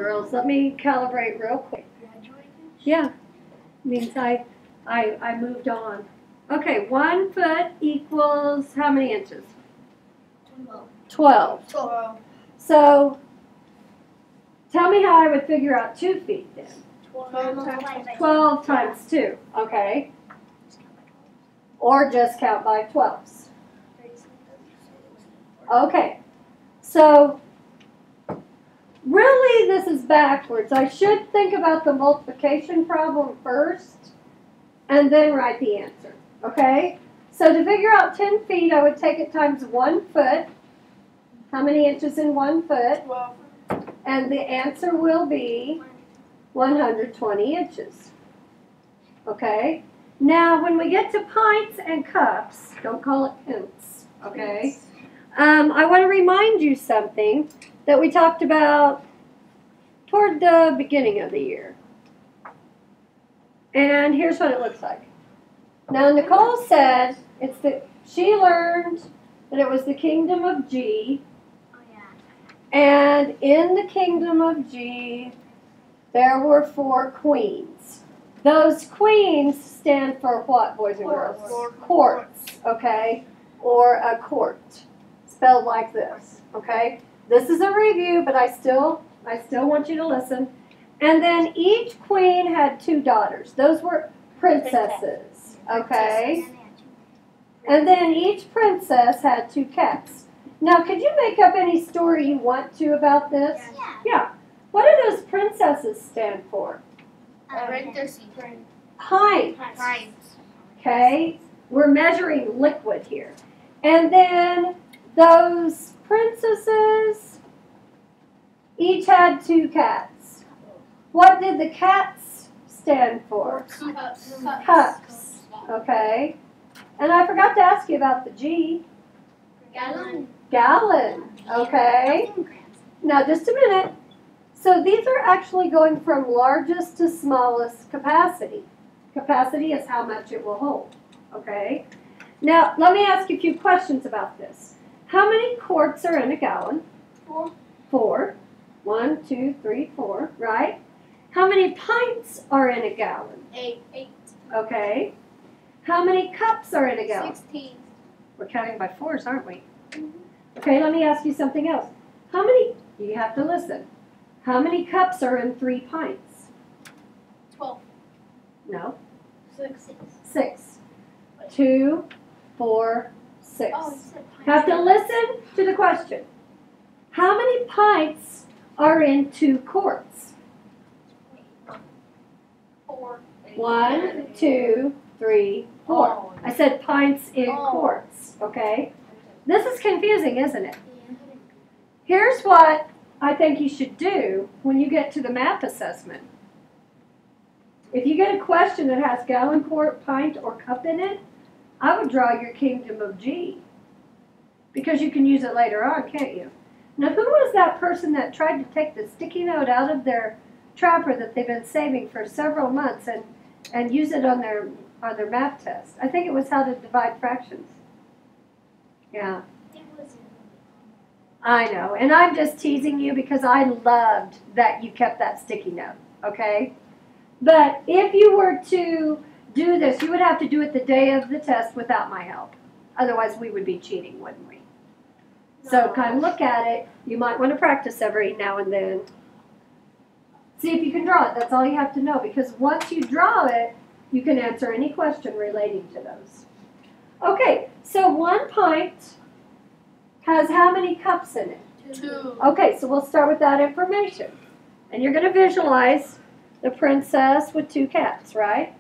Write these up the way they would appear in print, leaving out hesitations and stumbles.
girls. Let me calibrate real quick. Yeah, means I moved on. Okay, 1 foot equals how many inches? 12. 12. So, tell me how I would figure out 2 feet then. 12 times 2, okay? Or just count by 12s. Okay, so really this is backwards. I should think about the multiplication problem first and then write the answer, okay? So to figure out 10 feet, I would take it times 1 foot. How many inches in 1 foot? 12. And the answer will be 120 inches. Okay? Now, when we get to pints and cups, don't call it pints, okay? I want to remind you something that we talked about toward the beginning of the year. And here's what it looks like. Now, Nicole said she learned that it was the kingdom of G. And in the kingdom of G, there were 4 queens. Those queens stand for what, boys and girls? Courts, okay? Or a court, spelled like this, okay? This is a review, but I still want you to listen. And then each queen had 2 daughters. Those were princesses, okay? And then each princess had 2 cats. Now, could you make up any story you want to about this? Yeah. What do those princesses stand for? Pints. Okay? We're measuring liquid here. And then those princesses each had 2 cats. What did the cats stand for? Cups. Okay? And I forgot to ask you about the G. Gallon. Okay? Now, just a minute. So these are actually going from largest to smallest capacity. Capacity is how much it will hold. Okay? Now, let me ask you a few questions about this. How many quarts are in a gallon? 4. 1, 2, 3, 4, right? How many pints are in a gallon? 8. Okay. How many cups are in a gallon? 16. We're counting by 4s, aren't we? Okay, let me ask you something else. How many, you have to listen. How many cups are in 3 pints? 12. No. 6. 6. 2, 4, 6. Oh, you said pints. Have to listen to the question. How many pints are in 2 quarts? 4. 1, 2, 3, 4. Oh. I said pints in Oh. quarts, okay? This is confusing, isn't it? Here's what I think you should do when you get to the math assessment. If you get a question that has gallon, quart, pint, or cup in it, I would draw your kingdom of G. Because you can use it later on, can't you? Now, who was that person that tried to take the sticky note out of their trapper that they've been saving for several months and use it on their math test? I think it was how to divide fractions. Yeah. I know, and I'm just teasing you because I loved that you kept that sticky note, okay? But if you were to do this, you would have to do it the day of the test without my help. Otherwise, we would be cheating, wouldn't we? So kind of look at it. You might want to practice every now and then. See if you can draw it. That's all you have to know, because once you draw it, you can answer any question relating to those. Okay, so 1 pint has how many cups in it? 2. Okay, so we'll start with that information. And you're going to visualize the princess with 2 cats, right?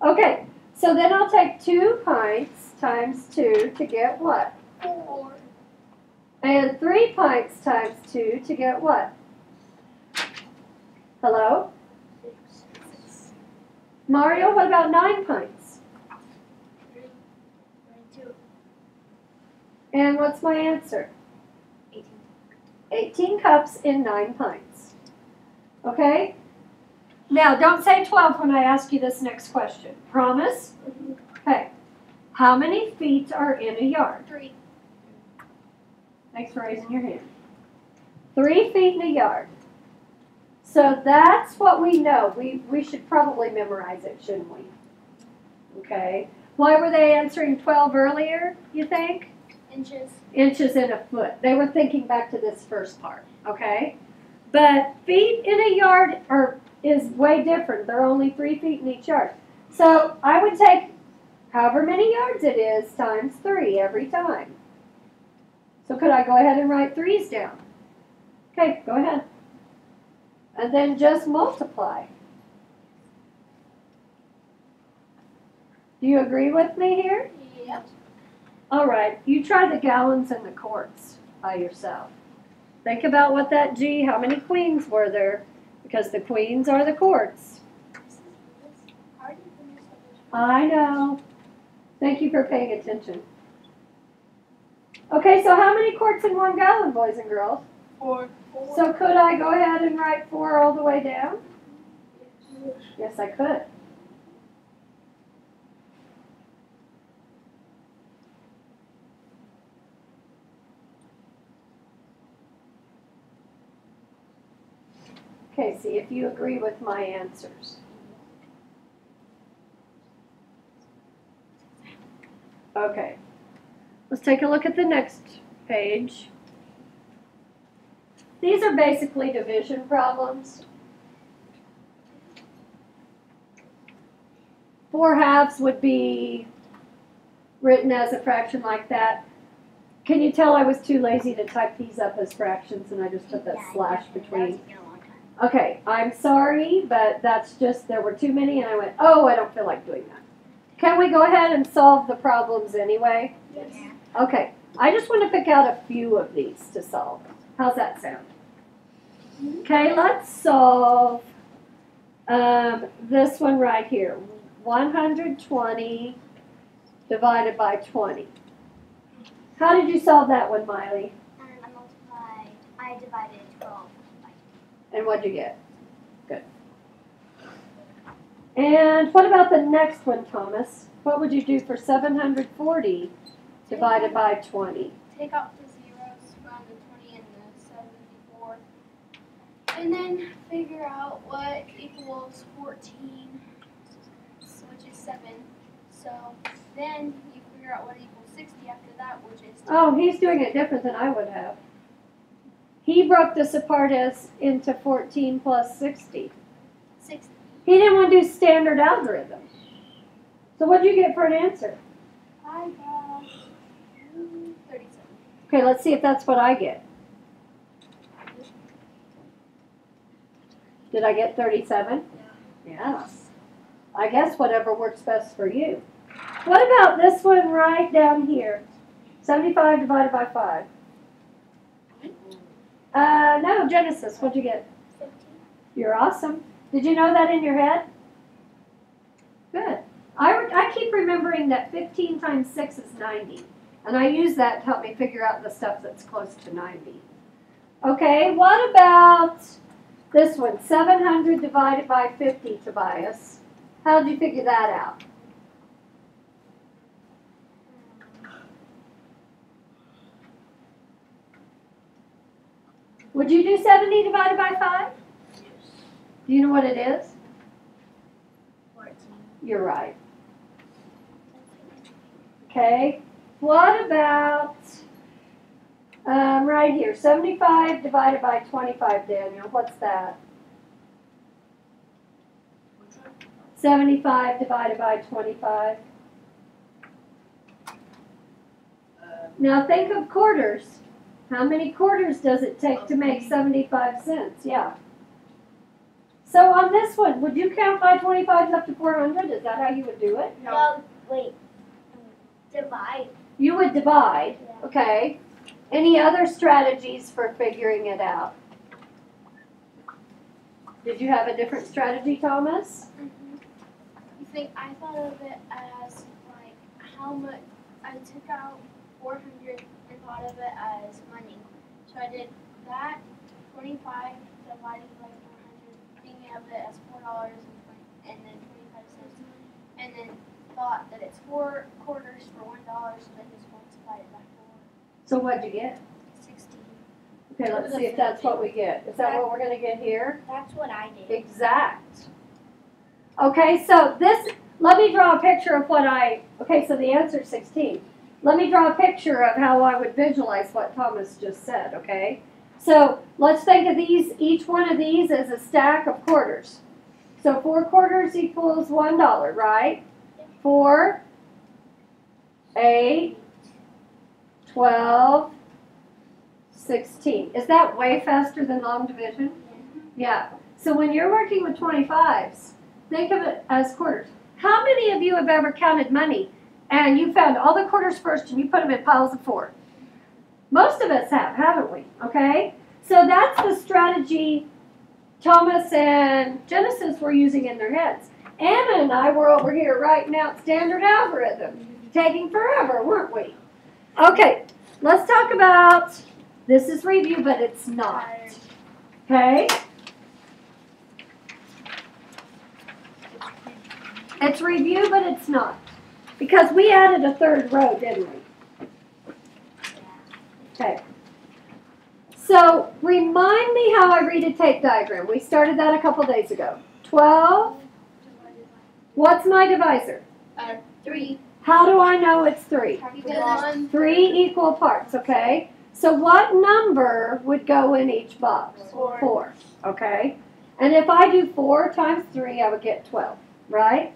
Okay, so then I'll take 2 pints times 2 to get what? 4. And 3 pints times 2 to get what? Hello? 6. Mario, what about 9 pints? 3. 2. And what's my answer? 18. 18 cups in 9 pints. Okay? Now, don't say 12 when I ask you this next question. Promise? Okay. How many feet are in a yard? 3. Thanks for raising your hand. 3 feet in a yard. So that's what we know. We should probably memorize it, shouldn't we? Okay. Why were they answering 12 earlier, you think? Inches. Inches in a foot. They were thinking back to this first part, okay? But feet in a yard is way different. They're only 3 feet in each yard. So I would take however many yards it is times 3 every time. So could I go ahead and write 3's down? Okay, go ahead. And then just multiply. Do you agree with me here? Yep. All right, you try the gallons and the quarts by yourself. Think about what that G, how many queens were there? Because the queens are the quarts. I know. Thank you for paying attention. Okay, so how many quarts in 1 gallon, boys and girls? 4. So could I go ahead and write 4 all the way down? Yes, I could. Okay, see if you agree with my answers. Okay, let's take a look at the next page. These are basically division problems. 4/2 would be written as a fraction like that. Can you tell I was too lazy to type these up as fractions and I just put that slash between? Okay, I'm sorry, but that's just, there were too many and I went, oh, I don't feel like doing that. Can we go ahead and solve the problems anyway? Yes. Okay, I just want to pick out a few of these to solve. How's that sound? Okay, let's solve this one right here. 120 divided by 20. How did you solve that one, Miley? I divided 12 by And what'd you get? Good. And what about the next one, Thomas? What would you do for 740 divided by 20? Take out the zeros from the 20 and the 74. And then figure out what equals 14, which is 7. So then you figure out what equals 60 after that, which is 10. Oh, he's doing it different than I would have. He broke this apart as into 14 plus 60. 60. He didn't want to do standard algorithm. So what'd you get for an answer? I got 37. Okay, let's see if that's what I get. Did I get 37? Yeah. I guess whatever works best for you. What about this one right down here? 75 divided by 5. No, Genesis, what'd you get? 15. You're awesome. Did you know that in your head? Good. I keep remembering that 15 times 6 is 90. And I use that to help me figure out the stuff that's close to 90. Okay, what about this one? 700 divided by 50, Tobias. How did you figure that out? Would you do 70 divided by 5? Do you know what it is? 14. You're right. Okay. What about right here? 75 divided by 25, Daniel. What's that? 75 divided by 25. Now think of quarters. How many quarters does it take to make 75 cents? Yeah. So on this one, would you count by 25s up to 400? Is that how you would do it? No, wait. Divide. You would divide. Yeah. Okay. Any other strategies for figuring it out? Did you have a different strategy, Thomas? You think I thought of it as like how much I took out 400 and thought of it as money. So I did that 25 divided by 400, thinking of it as $4 and then 25 cents, and then thought that it's 4 quarters for $1, so then just multiplied it by 4. So what'd you get? 60. Okay, let's see if that's what we get. Is that what we're gonna get here? That's what I did. Exact. Okay, so this, let me draw a picture of okay, so the answer is 16. Let me draw a picture of how I would visualize what Thomas just said, okay? So let's think of these, each one of these as a stack of quarters. So 4 quarters equals $1, right? 4, 8, 12, 16. Is that way faster than long division? Yeah. So when you're working with 25s, think of it as quarters. How many of you have ever counted money and you found all the quarters first and you put them in piles of 4? Most of us have, haven't we? Okay? So that's the strategy Thomas and Genesis were using in their heads. Anna and I were over here writing out standard algorithm, taking forever, weren't we? Okay, let's talk about, this is review, but it's not. Okay? It's review, but it's not. Because we added a 3rd row, didn't we? Okay. So, remind me how I read a tape diagram. We started that a couple days ago. 12. What's my divisor? 3. How do I know it's 3? 3 equal parts, okay? So what number would go in each box? 4. Okay? And if I do 4 times 3, I would get 12, right?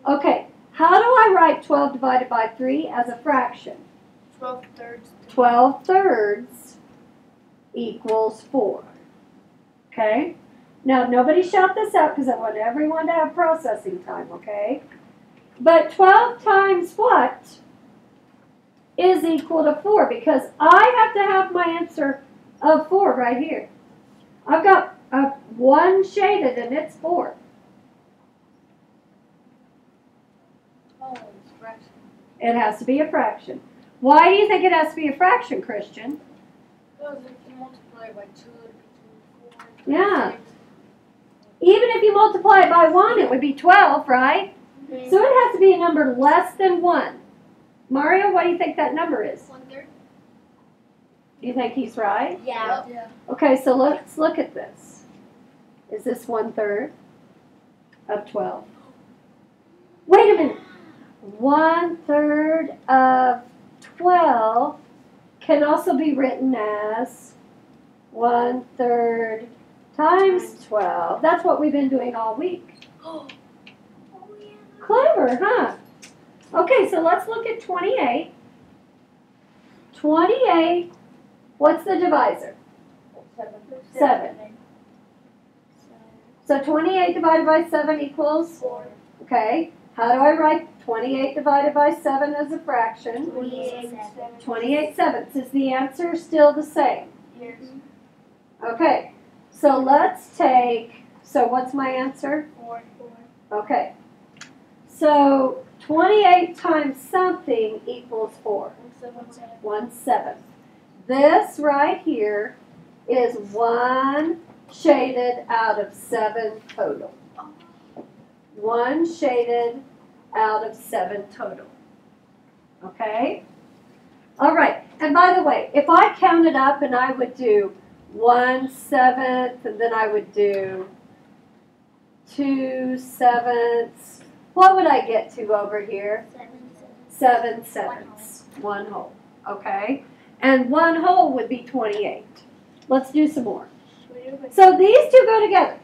Okay, how do I write 12 divided by 3 as a fraction? 12 thirds. 12 thirds equals 4. Okay? Now, nobody shout this out because I want everyone to have processing time, okay? But 12 times what is equal to 4? Because I have to have my answer of 4 right here. I've got 1 shaded and it's 4. It has to be a fraction. Why do you think it has to be a fraction, Christian? Because if you multiply by 2, it would be 4. Yeah. Even if you multiply it by 1, it would be 12, right? Mm-hmm. So it has to be a number less than 1. Mario, what do you think that number is? 1/3. Do you think he's right? Yeah. Okay, so let's look at this. Is this 1/3 of 12? Wait a minute. 1/3 of 12 can also be written as 1/3 times 12. That's what we've been doing all week. Oh, yeah. Clever, huh? Okay, so let's look at 28. 28, what's the divisor? 7. So 28 divided by 7 equals? 4. Okay, how do I write 28 divided by 7 as a fraction? 28 sevenths. Is the answer still the same? Yes. Okay, so let's take, so what's my answer? 4. Okay, so 28 times something equals 4. 1/7. This right here is 1 shaded out of 7 total. 1 shaded out of 7 total. Okay? All right. And by the way, if I counted up and I would do 1/7 and then I would do 2/7, what would I get to over here? 7/7. 1 whole. Okay? And 1 whole would be 28. Let's do some more. So these two go together.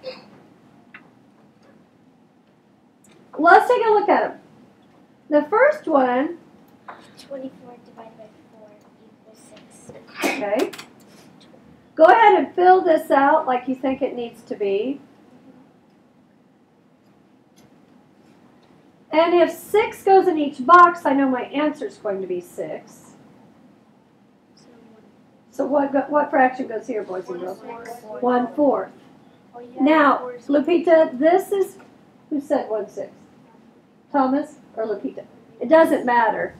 Let's take a look at them. The first one, 24 divided by 4 equals 6. okay. Go ahead and fill this out like you think it needs to be. And if 6 goes in each box, I know my answer is going to be 6. So what fraction goes here, boys and girls? 1/4. Now, Lupita, this is, who said 1/6? Thomas or Lupita? It doesn't matter.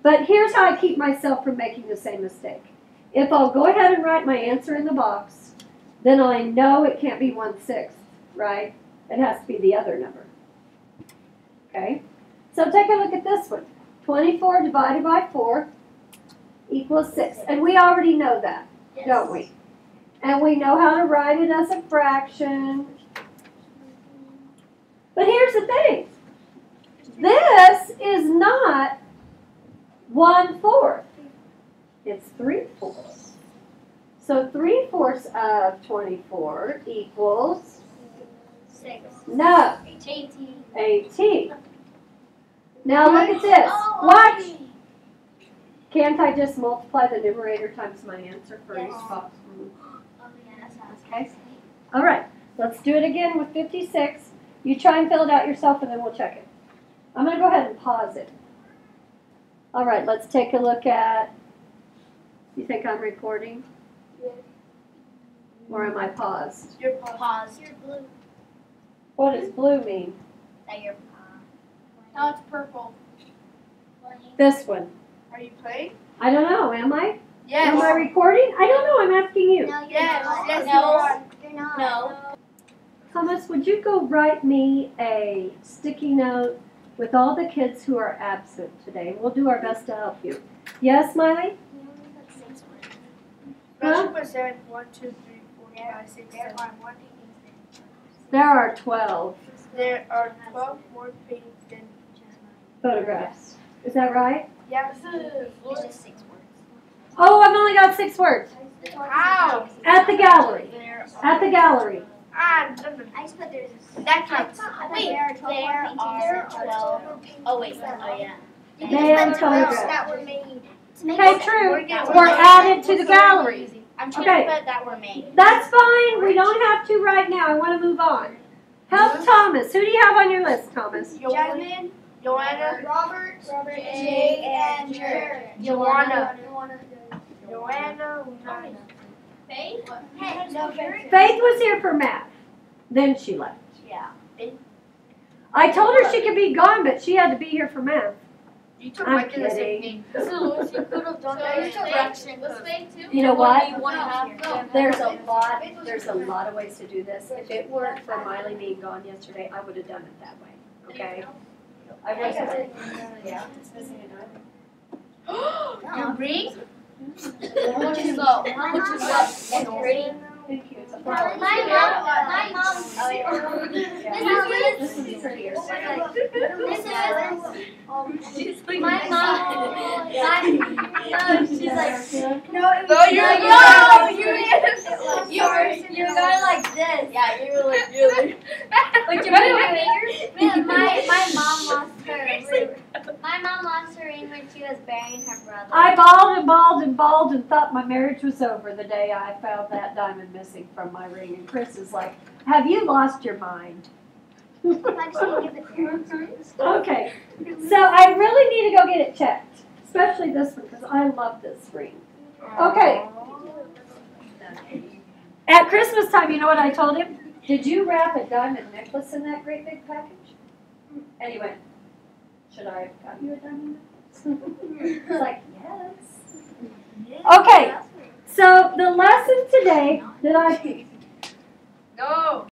But here's how I keep myself from making the same mistake. If I'll go ahead and write my answer in the box, then I know it can't be 1/6, right? It has to be the other number. Okay? So take a look at this one. 24 divided by 4 equals 6. And we already know that, don't we? And we know how to write it as a fraction. But here's the thing. This is not 1/4. It's 3/4. So 3/4 of 24 equals 6. no, 18. 18. Now look at this. Watch. Can't I just multiply the numerator times my answer for each box? Okay. All right. Let's do it again with 56. You try and fill it out yourself, and then we'll check it. I'm going to go ahead and pause it. All right. Let's take a look at. You think I'm recording? Or am I paused? You're paused. You're blue. What does blue mean? That you're no, it's purple. This one. Are you playing? I don't know. Am I? Yes. Am I recording? I don't know. I'm asking you. No, yes, you are. You're not. No. Thomas, would you go write me a sticky note with all the kids who are absent today? We'll do our best to help you. Yes, Miley? Huh? 1, 2, 3, 4, 5, 6, 7. There are 12 There are 12 more pages than photographs. Is that right? yeah. It's just 6 words. Oh, I've only got 6 words. How? At the gallery. At the gallery. I just put there's that counts. Wait, there are 12. Oh wait, oh yeah. And photographs. That were made. Okay, true. We're added to the gallery. I'm trying Okay. to put that were made. That's fine. We don't have to right now. I want to move on. Help Thomas. Who do you have on your list, Thomas? Jasmine, Joanna, Robert, Jay, and Jared. Joanna. Faith? Faith was here for math. Then she left. Yeah. I told her she could be gone, but she had to be here for math. You took I'm my kid the same kidding. thing. This is what you could have done. Was Faith too? You know what? You want to have There's a lot of ways to do this. If it weren't for Miley being gone yesterday, I would have done it that way. Okay? I wasn't. Yeah. You read? Which is low? Which is low? And pretty. Thank you. It's a My flower. mom. This is prettier. This is She's like, my mom. She's like, no, you're going like this. Yeah, you were like really. Like your fingers. My mom lost her ring. My mom lost her ring when she was burying her brother. I bawled and bawled and bawled and thought my marriage was over the day I found that diamond missing from my ring. And Chris is like, have you lost your mind? I just need to give it to Okay, so I really need to go get it checked, especially this one because I love this ring. Okay, at Christmas time, you know what I told him? Did you wrap a diamond necklace in that great big package? And he went, should I have got you a diamond necklace? I was like, yes. Okay, so the lesson today that I No.